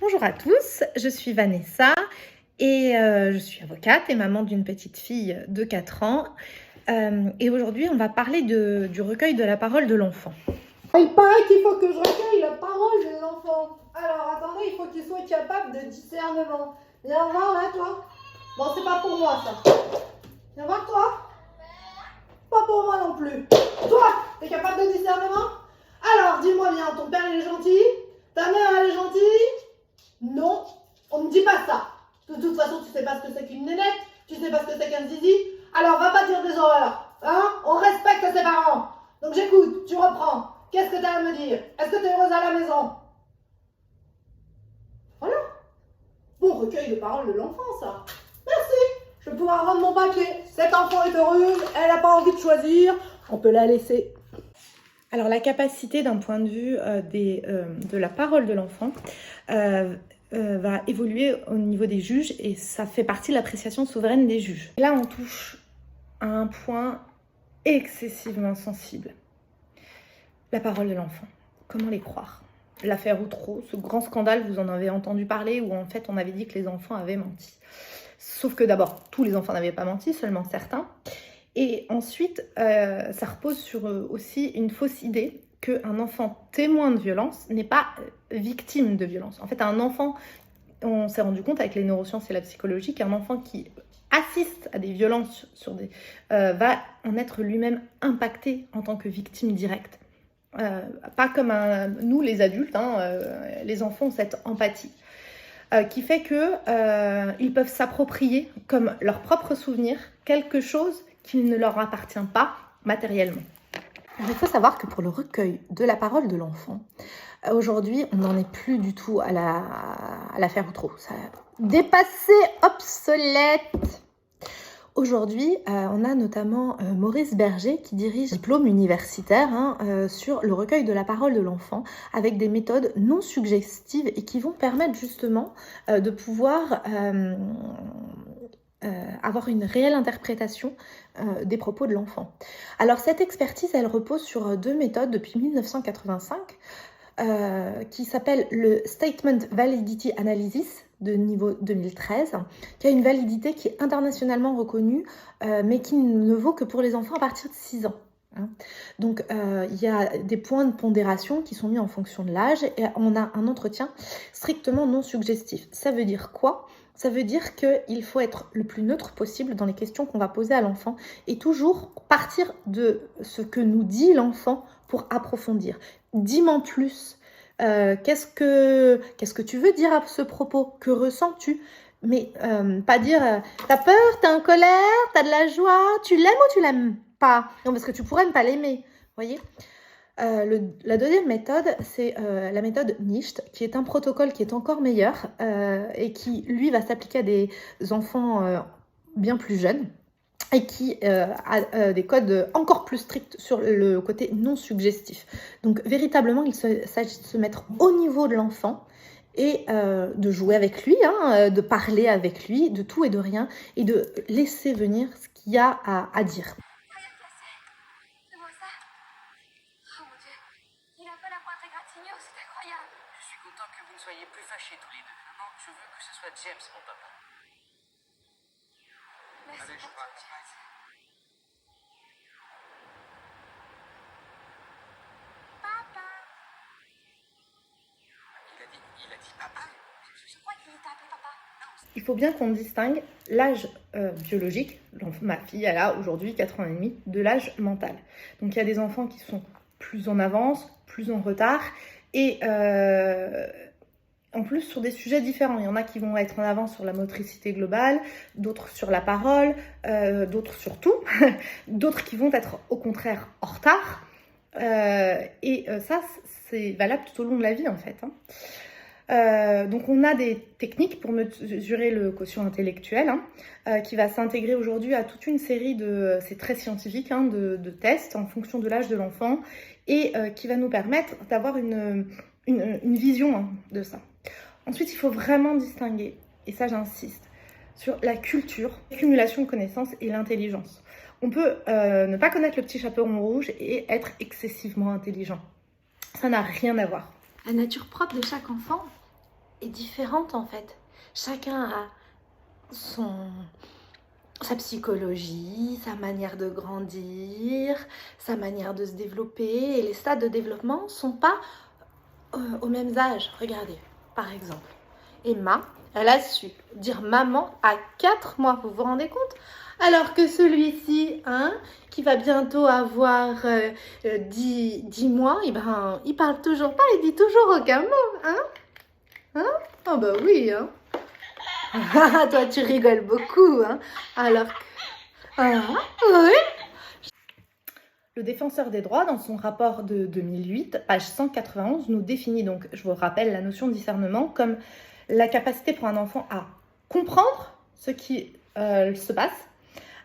Bonjour à tous, je suis Vanessa et je suis avocate et maman d'une petite fille de 4 ans. Et aujourd'hui, on va parler du recueil de la parole de l'enfant. Il paraît qu'il faut que je recueille la parole des enfants. Alors attendez, il faut qu'ils soient capables de discernement. Viens voir là, toi. Bon, c'est pas pour moi ça. Viens voir toi. Pas pour moi non plus. Toi, t'es capable de discernement? Alors, dis-moi bien, ton père il est gentil? Ta mère elle est gentille? Non, on ne dit pas ça. De toute façon, tu sais pas ce que c'est qu'une nénette, tu sais pas ce que c'est qu'un zizi. Alors, va pas dire des horreurs. Hein? On respecte ses parents. Donc j'écoute, tu reprends. Qu'est-ce que tu as à me dire? Est-ce que tu es heureuse à la maison? Voilà. Bon recueil de paroles de l'enfant, ça. Merci. Je vais pouvoir rendre mon papier. Cet enfant est heureuse, elle n'a pas envie de choisir. On peut la laisser. Alors, la capacité d'un point de vue de la parole de l'enfant va évoluer au niveau des juges et ça fait partie de l'appréciation souveraine des juges. Et là, on touche à un point excessivement sensible. La parole de l'enfant. Comment les croire? L'affaire Outreau, ce grand scandale, vous en avez entendu parler, où en fait on avait dit que les enfants avaient menti. Sauf que d'abord, tous les enfants n'avaient pas menti, seulement certains. Et ensuite, ça repose sur aussi une fausse idée qu'un enfant témoin de violence n'est pas victime de violence. En fait, un enfant, on s'est rendu compte avec les neurosciences et la psychologie, qu'un enfant qui assiste à des violences va en être lui-même impacté en tant que victime directe. Pas comme nous les adultes, les enfants ont cette empathie qui fait qu'ils peuvent s'approprier comme leur propre souvenir quelque chose qui ne leur appartient pas matériellement. Alors, il faut savoir que pour le recueil de la parole de l'enfant, aujourd'hui, on n'en est plus du tout à l'affaire Outreau. Ça a dépassé, obsolète. Aujourd'hui, on a notamment Maurice Berger qui dirige un diplôme universitaire sur le recueil de la parole de l'enfant avec des méthodes non suggestives et qui vont permettre justement de pouvoir avoir une réelle interprétation des propos de l'enfant. Alors cette expertise, elle repose sur 2 méthodes depuis 1985 qui s'appelle le Statement Validity Analysis de niveau 2013, qui a une validité qui est internationalement reconnue, mais qui ne vaut que pour les enfants à partir de 6 ans. Donc il y a des points de pondération qui sont mis en fonction de l'âge et on a un entretien strictement non suggestif. Ça veut dire quoi? Ça veut dire qu'il faut être le plus neutre possible dans les questions qu'on va poser à l'enfant et toujours partir de ce que nous dit l'enfant pour approfondir. Dis-moi plus. Qu'est-ce que tu veux dire à ce propos? Que ressens-tu? Mais pas dire t'as peur, t'es en colère, t'as de la joie, tu l'aimes ou tu l'aimes pas? Non, parce que tu pourrais ne pas l'aimer, voyez. La deuxième méthode, c'est la méthode NIST, qui est un protocole qui est encore meilleur et qui, lui, va s'appliquer à des enfants bien plus jeunes et qui a des codes encore plus stricts sur le côté non suggestif. Donc, véritablement, il s'agit de se mettre au niveau de l'enfant et de jouer avec lui, de parler avec lui, de tout et de rien, et de laisser venir ce qu'il y a à dire. Je suis content que vous ne soyez plus fâchés tous les deux. Maintenant, je veux que ce soit James, mon papa. Allez, je crois. Papa. Il a dit papa. Je crois qu'il t'a appelé papa. Il faut bien qu'on distingue l'âge biologique, ma fille elle a aujourd'hui 4 ans et demi, de l'âge mental. Donc il y a des enfants qui sont plus en avance, plus en retard, et en plus sur des sujets différents. Il y en a qui vont être en avance sur la motricité globale, d'autres sur la parole, d'autres sur tout, d'autres qui vont être au contraire en retard. Et ça, c'est valable tout au long de la vie en fait. Donc on a des techniques pour mesurer le quotient intellectuel qui va s'intégrer aujourd'hui à toute une série de, c'est très scientifique, de tests en fonction de l'âge de l'enfant et qui va nous permettre d'avoir une vision de ça. Ensuite, il faut vraiment distinguer, et ça j'insiste, sur la culture, l'accumulation de connaissances et l'intelligence. On peut ne pas connaître le petit chaperon rouge et être excessivement intelligent. Ça n'a rien à voir. La nature propre de chaque enfant est différente en fait. Chacun a sa psychologie, sa manière de grandir, sa manière de se développer. Et les stades de développement ne sont pas au même âge. Regardez, par exemple, Emma, elle a su dire maman à 4 mois, vous vous rendez compte? Alors que celui-ci, hein, qui va bientôt avoir 10 mois, il parle toujours pas, il dit toujours aucun mot, hein? Hein? Oh bah oui, hein. Toi, tu rigoles beaucoup, hein? Alors que... Ah, oui. Le défenseur des droits, dans son rapport de 2008, page 191, nous définit donc, je vous rappelle, la notion de discernement comme la capacité pour un enfant à comprendre ce qui se passe,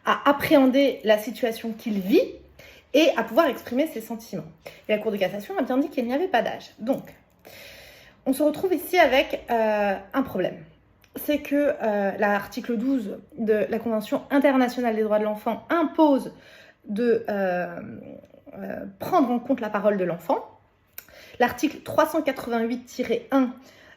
à appréhender la situation qu'il vit et à pouvoir exprimer ses sentiments. Et la Cour de cassation a bien dit qu'il n'y avait pas d'âge. Donc, on se retrouve ici avec un problème. C'est que l'article 12 de la Convention internationale des droits de l'enfant impose de prendre en compte la parole de l'enfant. L'article 388-1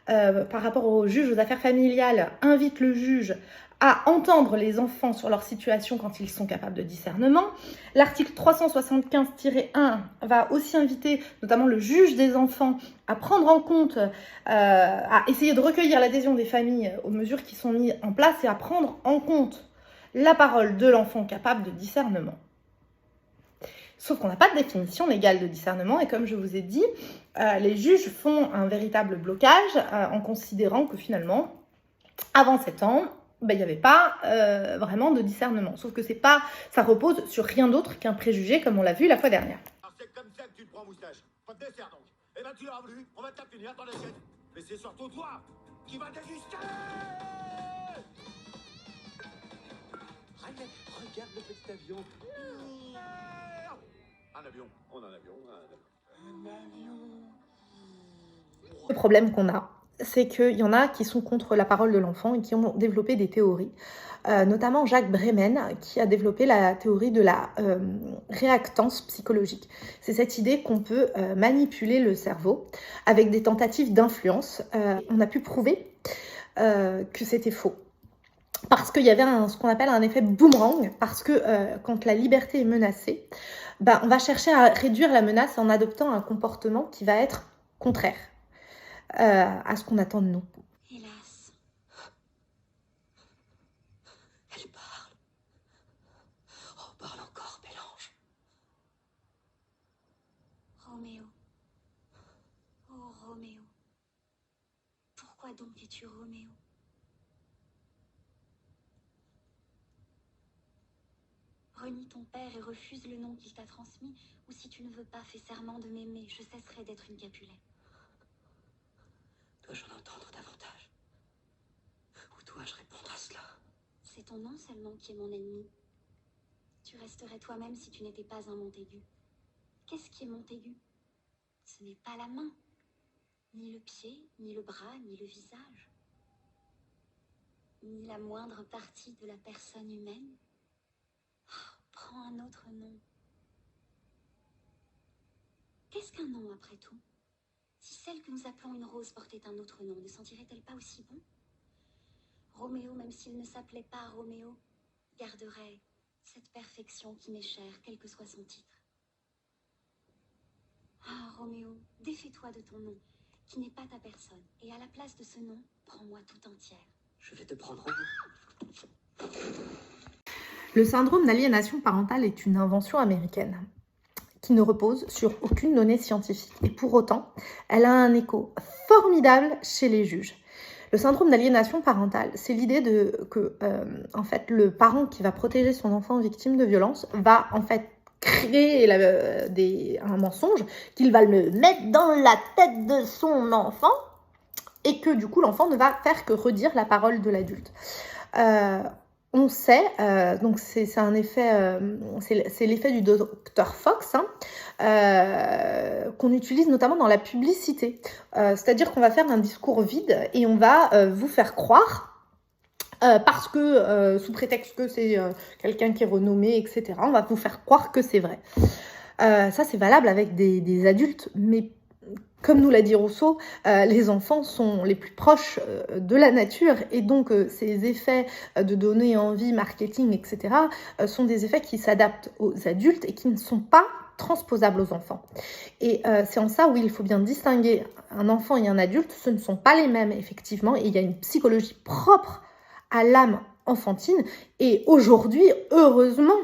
par rapport au juge aux affaires familiales invite le juge à entendre les enfants sur leur situation quand ils sont capables de discernement. L'article 375-1 va aussi inviter notamment le juge des enfants à prendre en compte, à essayer de recueillir l'adhésion des familles aux mesures qui sont mises en place et à prendre en compte la parole de l'enfant capable de discernement. Sauf qu'on n'a pas de définition légale de discernement et comme je vous ai dit, les juges font un véritable blocage en considérant que finalement, avant 7 ans, il n'y avait pas vraiment de discernement. Sauf que ça repose sur rien d'autre qu'un préjugé, comme on l'a vu la fois dernière. Alors c'est comme ça que tu te prends, moustache. Pas de dessert donc. Eh ben tu l'auras voulu, on va te la punir dans l'assiette. Mais c'est surtout toi qui vas déguster. Regarde le petit avion. Un avion, on a un avion, un avion. Le problème qu'on a, c'est qu'il y en a qui sont contre la parole de l'enfant et qui ont développé des théories. Notamment Jacques Bremen, qui a développé la théorie de la réactance psychologique. C'est cette idée qu'on peut manipuler le cerveau avec des tentatives d'influence. On a pu prouver que c'était faux. Parce qu'il y avait ce qu'on appelle un effet boomerang, parce que quand la liberté est menacée, on va chercher à réduire la menace en adoptant un comportement qui va être contraire à ce qu'on attend de nous. Hélas. Elle parle. Oh, parle encore, bel ange. Roméo. Oh, Roméo. Pourquoi donc es-tu Roméo? Renie ton père et refuse le nom qu'il t'a transmis, ou si tu ne veux pas, fais serment de m'aimer, je cesserai d'être une Capulet. Dois-je en entendre davantage? Ou dois-je répondre à cela? C'est ton nom seulement qui est mon ennemi. Tu resterais toi-même si tu n'étais pas un Montaigu. Qu'est-ce qui est Montaigu? Ce n'est pas la main, ni le pied, ni le bras, ni le visage, ni la moindre partie de la personne humaine. Prends un autre nom. Qu'est-ce qu'un nom après tout? Si celle que nous appelons une rose portait un autre nom, ne sentirait-elle pas aussi bon? Roméo, même s'il ne s'appelait pas Roméo, garderait cette perfection qui m'est chère, quel que soit son titre. Ah, Roméo, défais-toi de ton nom, qui n'est pas ta personne, et à la place de ce nom, prends-moi tout entière. Je vais te prendre en main. Le syndrome d'aliénation parentale est une invention américaine qui ne repose sur aucune donnée scientifique. Et pour autant, elle a un écho formidable chez les juges. Le syndrome d'aliénation parentale, c'est l'idée que en fait, le parent qui va protéger son enfant victime de violence va en fait créer un mensonge qu'il va le mettre dans la tête de son enfant et que du coup l'enfant ne va faire que redire la parole de l'adulte. On sait, donc c'est un effet, c'est l'effet du Dr Fox, qu'on utilise notamment dans la publicité. C'est-à-dire qu'on va faire un discours vide et on va vous faire croire, parce que sous prétexte que c'est quelqu'un qui est renommé, etc., on va vous faire croire que c'est vrai. Ça, c'est valable avec des adultes, mais comme nous l'a dit Rousseau, les enfants sont les plus proches de la nature et donc ces effets de donner envie, marketing, etc. Sont des effets qui s'adaptent aux adultes et qui ne sont pas transposables aux enfants. Et c'est en ça où il faut bien distinguer un enfant et un adulte. Ce ne sont pas les mêmes, effectivement, et il y a une psychologie propre à l'âme enfantine. Et aujourd'hui, heureusement,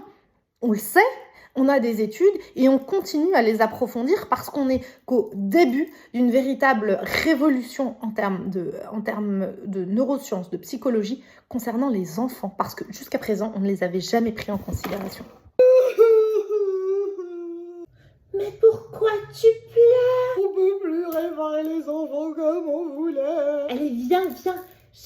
on le sait, on a des études et on continue à les approfondir parce qu'on n'est qu'au début d'une véritable révolution en termes de neurosciences, de psychologie concernant les enfants. Parce que jusqu'à présent, on ne les avait jamais pris en considération. Mais pourquoi tu pleures? On peut plus réparer les enfants comme on voulait. Allez, viens.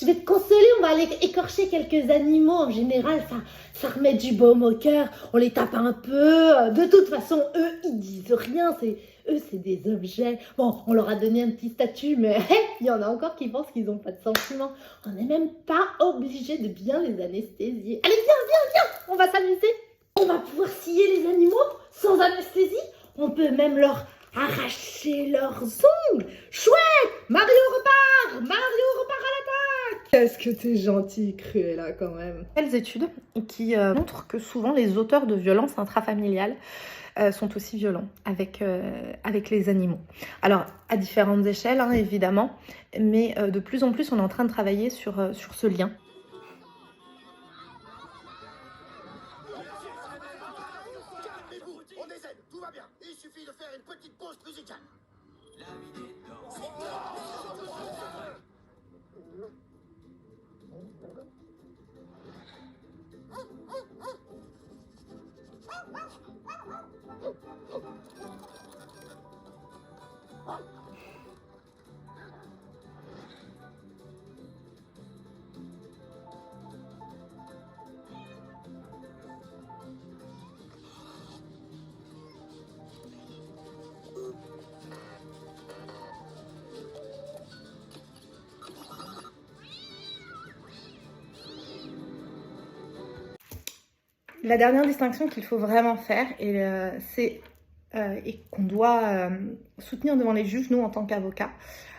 Je vais te consoler, on va aller écorcher quelques animaux. En général, ça remet du baume au cœur. On les tape un peu. De toute façon, eux, ils disent rien. C'est des objets. Bon, on leur a donné un petit statut, mais il y en a encore qui pensent qu'ils n'ont pas de sentiments. On n'est même pas obligé de bien les anesthésier. Allez, viens, on va s'amuser. On va pouvoir scier les animaux sans anesthésie. On peut même leur arracher leurs ongles. Chouette! Mario repart à l'attaque! Qu'est-ce que t'es gentil, Cruella, quand même. Quelles études qui montrent que souvent les auteurs de violences intrafamiliales sont aussi violents avec les animaux. Alors, à différentes échelles, hein, évidemment, mais de plus en plus, on est en train de travailler sur ce lien. Calmez-vous, on est zen, tout va bien. Il suffit de faire une petite pause musicale. La dernière distinction qu'il faut vraiment faire, c'est qu'on doit soutenir devant les juges, nous en tant qu'avocats,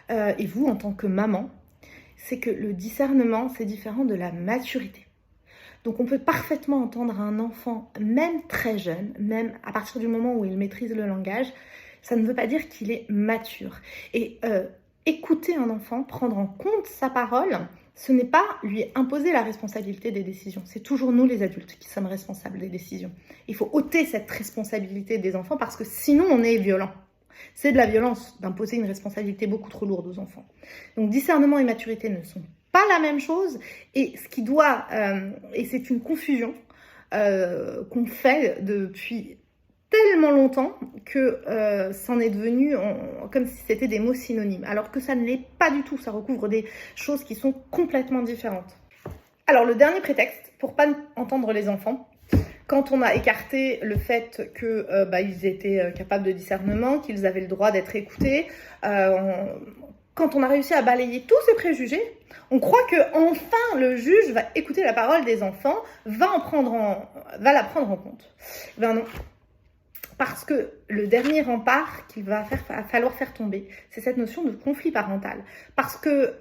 et vous en tant que maman, c'est que le discernement, c'est différent de la maturité. Donc on peut parfaitement entendre un enfant, même très jeune, même à partir du moment où il maîtrise le langage, ça ne veut pas dire qu'il est mature. Et écouter un enfant, prendre en compte sa parole, ce n'est pas lui imposer la responsabilité des décisions. C'est toujours nous les adultes qui sommes responsables des décisions. Il faut ôter cette responsabilité des enfants parce que sinon on est violent. C'est de la violence d'imposer une responsabilité beaucoup trop lourde aux enfants. Donc discernement et maturité ne sont pas la même chose et ce qui doit, et c'est une confusion qu'on fait depuis tellement longtemps que c'en est devenu comme si c'était des mots synonymes, alors que ça ne l'est pas du tout, ça recouvre des choses qui sont complètement différentes. Alors le dernier prétexte pour pas entendre les enfants, quand on a écarté le fait que ils étaient capables de discernement, qu'ils avaient le droit d'être écoutés, quand on a réussi à balayer tous ces préjugés, on croit que enfin le juge va écouter la parole des enfants, va la prendre en compte. Ben non. Parce que le dernier rempart qu'il va falloir faire tomber, c'est cette notion de conflit parental. Parce que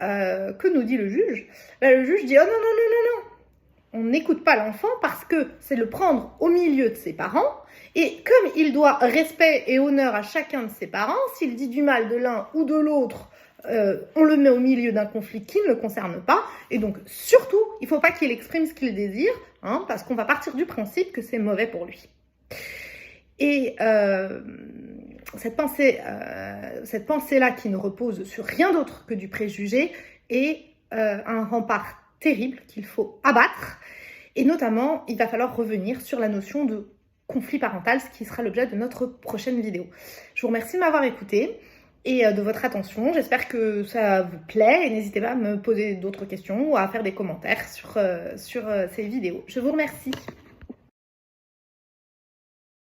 nous dit le juge? Le juge dit « Oh non, on n'écoute pas l'enfant parce que c'est le prendre au milieu de ses parents. Et comme il doit respect et honneur à chacun de ses parents, s'il dit du mal de l'un ou de l'autre, on le met au milieu d'un conflit qui ne le concerne pas. Et donc surtout, il ne faut pas qu'il exprime ce qu'il désire, hein, parce qu'on va partir du principe que c'est mauvais pour lui. » Et cette pensée-là qui ne repose sur rien d'autre que du préjugé est un rempart terrible qu'il faut abattre. Et notamment, il va falloir revenir sur la notion de conflit parental, ce qui sera l'objet de notre prochaine vidéo. Je vous remercie de m'avoir écouté et de votre attention. J'espère que ça vous plaît et n'hésitez pas à me poser d'autres questions ou à faire des commentaires sur ces vidéos. Je vous remercie.